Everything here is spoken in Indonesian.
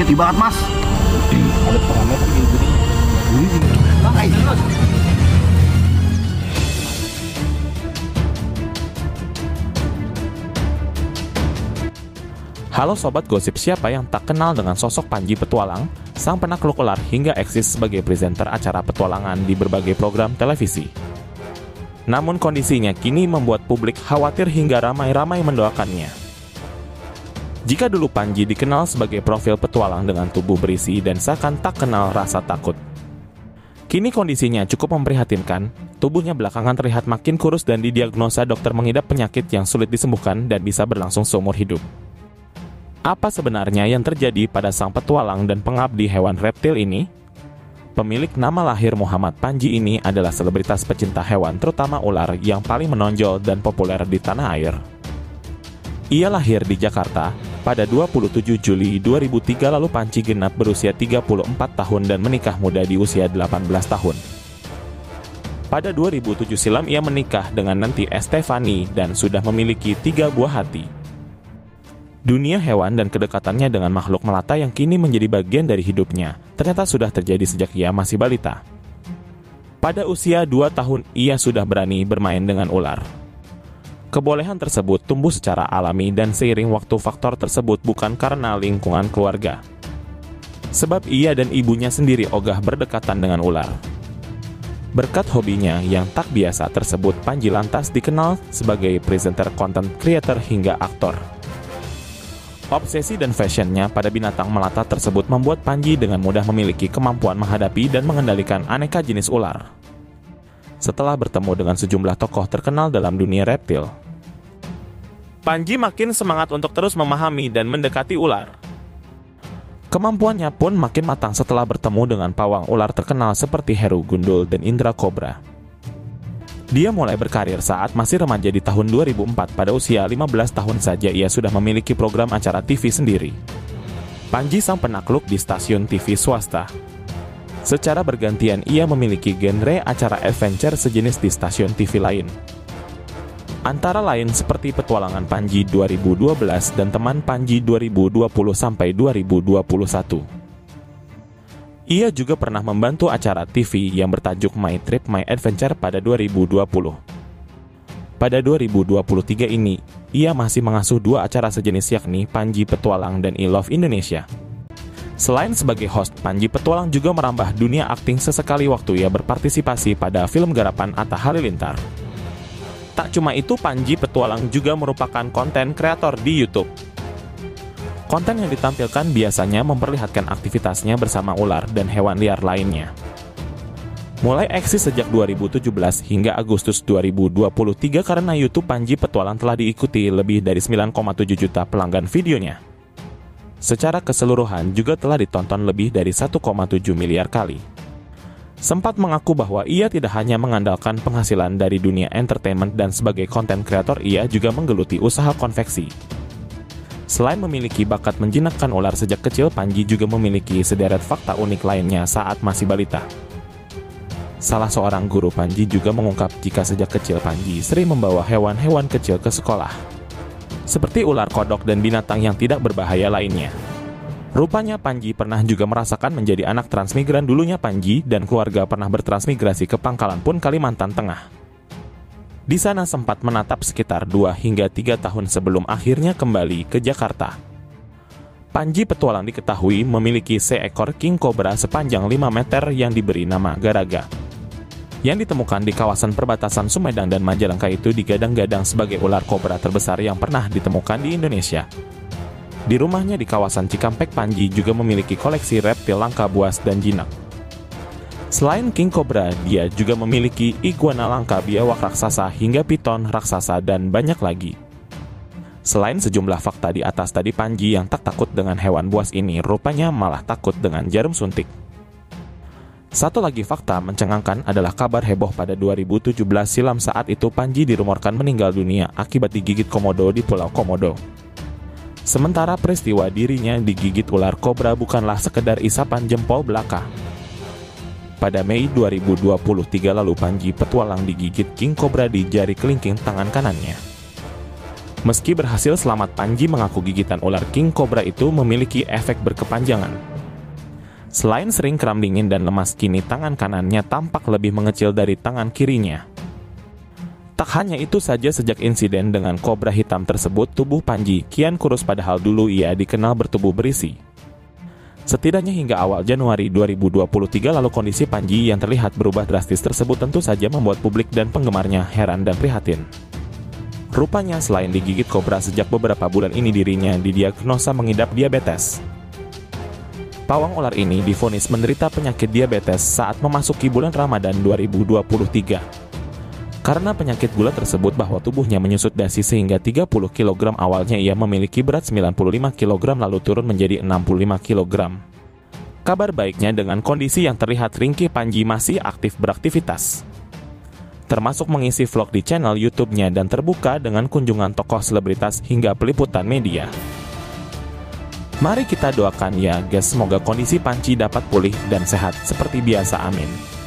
Ibarat mas. Ada parameter gini. Halo sobat gosip, siapa yang tak kenal dengan sosok Panji Petualang, sang penakluk ular hingga eksis sebagai presenter acara petualangan di berbagai program televisi. Namun kondisinya kini membuat publik khawatir hingga ramai-ramai mendoakannya. Jika dulu Panji dikenal sebagai profil petualang dengan tubuh berisi dan seakan tak kenal rasa takut, kini kondisinya cukup memprihatinkan. Tubuhnya belakangan terlihat makin kurus dan didiagnosa dokter mengidap penyakit yang sulit disembuhkan dan bisa berlangsung seumur hidup. Apa sebenarnya yang terjadi pada sang petualang dan pengabdi hewan reptil ini? Pemilik nama lahir Muhammad Panji ini adalah selebritas pecinta hewan, terutama ular, yang paling menonjol dan populer di tanah air. Ia lahir di Jakarta pada 27 Juli 2003, lalu Panji genap berusia 34 tahun dan menikah muda di usia 18 tahun. Pada 2007 silam ia menikah dengan Nanti Estefani dan sudah memiliki 3 buah hati. Dunia hewan dan kedekatannya dengan makhluk melata yang kini menjadi bagian dari hidupnya ternyata sudah terjadi sejak ia masih balita. Pada usia 2 tahun ia sudah berani bermain dengan ular. Kebolehan tersebut tumbuh secara alami dan seiring waktu faktor tersebut bukan karena lingkungan keluarga. Sebab ia dan ibunya sendiri ogah berdekatan dengan ular. Berkat hobinya yang tak biasa tersebut, Panji lantas dikenal sebagai presenter, content creator hingga aktor. Obsesi dan fashionnya pada binatang melata tersebut membuat Panji dengan mudah memiliki kemampuan menghadapi dan mengendalikan aneka jenis ular. Setelah bertemu dengan sejumlah tokoh terkenal dalam dunia reptil, Panji makin semangat untuk terus memahami dan mendekati ular. Kemampuannya pun makin matang setelah bertemu dengan pawang ular terkenal seperti Heru Gundul dan Indra Kobra. Dia mulai berkarir saat masih remaja di tahun 2004. Pada usia 15 tahun saja ia sudah memiliki program acara TV sendiri. Panji sang penakluk di stasiun TV swasta. Secara bergantian ia memiliki genre acara adventure sejenis di stasiun TV lain. Antara lain seperti Petualangan Panji 2012 dan Teman Panji 2020 sampai 2021. Ia juga pernah membantu acara TV yang bertajuk My Trip My Adventure pada 2020. Pada 2023 ini, ia masih mengasuh 2 acara sejenis yakni Panji Petualang dan I Love Indonesia. Selain sebagai host, Panji Petualang juga merambah dunia akting sesekali waktu ia berpartisipasi pada film garapan Atta Halilintar. Tak cuma itu, Panji Petualang juga merupakan konten kreator di YouTube. Konten yang ditampilkan biasanya memperlihatkan aktivitasnya bersama ular dan hewan liar lainnya. Mulai eksis sejak 2017 hingga Agustus 2023 karena YouTube, Panji Petualang telah diikuti lebih dari 9,7 juta pelanggan videonya. Secara keseluruhan juga telah ditonton lebih dari 1,7 miliar kali. Sempat mengaku bahwa ia tidak hanya mengandalkan penghasilan dari dunia entertainment dan sebagai konten kreator, ia juga menggeluti usaha konveksi. Selain memiliki bakat menjinakkan ular sejak kecil, Panji juga memiliki sederet fakta unik lainnya saat masih balita. Salah seorang guru Panji juga mengungkap jika sejak kecil Panji sering membawa hewan-hewan kecil ke sekolah, seperti ular kodok dan binatang yang tidak berbahaya lainnya. Rupanya Panji pernah juga merasakan menjadi anak transmigran. Dulunya Panji dan keluarga pernah bertransmigrasi ke Pangkalan Pun, Kalimantan Tengah. Di sana sempat menatap sekitar 2 hingga 3 tahun sebelum akhirnya kembali ke Jakarta. Panji Petualang diketahui memiliki seekor king cobra sepanjang 5 meter yang diberi nama Garaga. Yang ditemukan di kawasan perbatasan Sumedang dan Majalengka itu digadang-gadang sebagai ular kobra terbesar yang pernah ditemukan di Indonesia. Di rumahnya di kawasan Cikampek, Panji juga memiliki koleksi reptil langka, buas dan jinak. Selain king cobra, dia juga memiliki iguana langka, biawak raksasa, hingga piton raksasa, dan banyak lagi. Selain sejumlah fakta di atas tadi, Panji yang tak takut dengan hewan buas ini rupanya malah takut dengan jarum suntik. Satu lagi fakta mencengangkan adalah kabar heboh pada 2017 silam. Saat itu Panji dirumorkan meninggal dunia akibat digigit komodo di Pulau Komodo. Sementara peristiwa dirinya digigit ular kobra bukanlah sekedar isapan jempol belaka. Pada Mei 2023 lalu, Panji Petualang digigit king cobra di jari kelingking tangan kanannya. Meski berhasil selamat, Panji mengaku gigitan ular king cobra itu memiliki efek berkepanjangan. Selain sering kram dingin dan lemas, kini tangan kanannya tampak lebih mengecil dari tangan kirinya. Tak hanya itu saja, sejak insiden dengan kobra hitam tersebut, tubuh Panji kian kurus padahal dulu ia dikenal bertubuh berisi. Setidaknya hingga awal Januari 2023 lalu, kondisi Panji yang terlihat berubah drastis tersebut tentu saja membuat publik dan penggemarnya heran dan prihatin. Rupanya selain digigit kobra, sejak beberapa bulan ini dirinya didiagnosa mengidap diabetes. Pawang ular ini divonis menderita penyakit diabetes saat memasuki bulan Ramadan 2023. Karena penyakit gula tersebut bahwa tubuhnya menyusut dasi sehingga 30 kg. Awalnya ia memiliki berat 95 kg lalu turun menjadi 65 kg. Kabar baiknya, dengan kondisi yang terlihat ringkih, Panji masih aktif beraktivitas, termasuk mengisi vlog di channel YouTube-nya dan terbuka dengan kunjungan tokoh selebritas hingga peliputan media. Mari kita doakan ya guys, semoga kondisi Panji dapat pulih dan sehat seperti biasa, amin.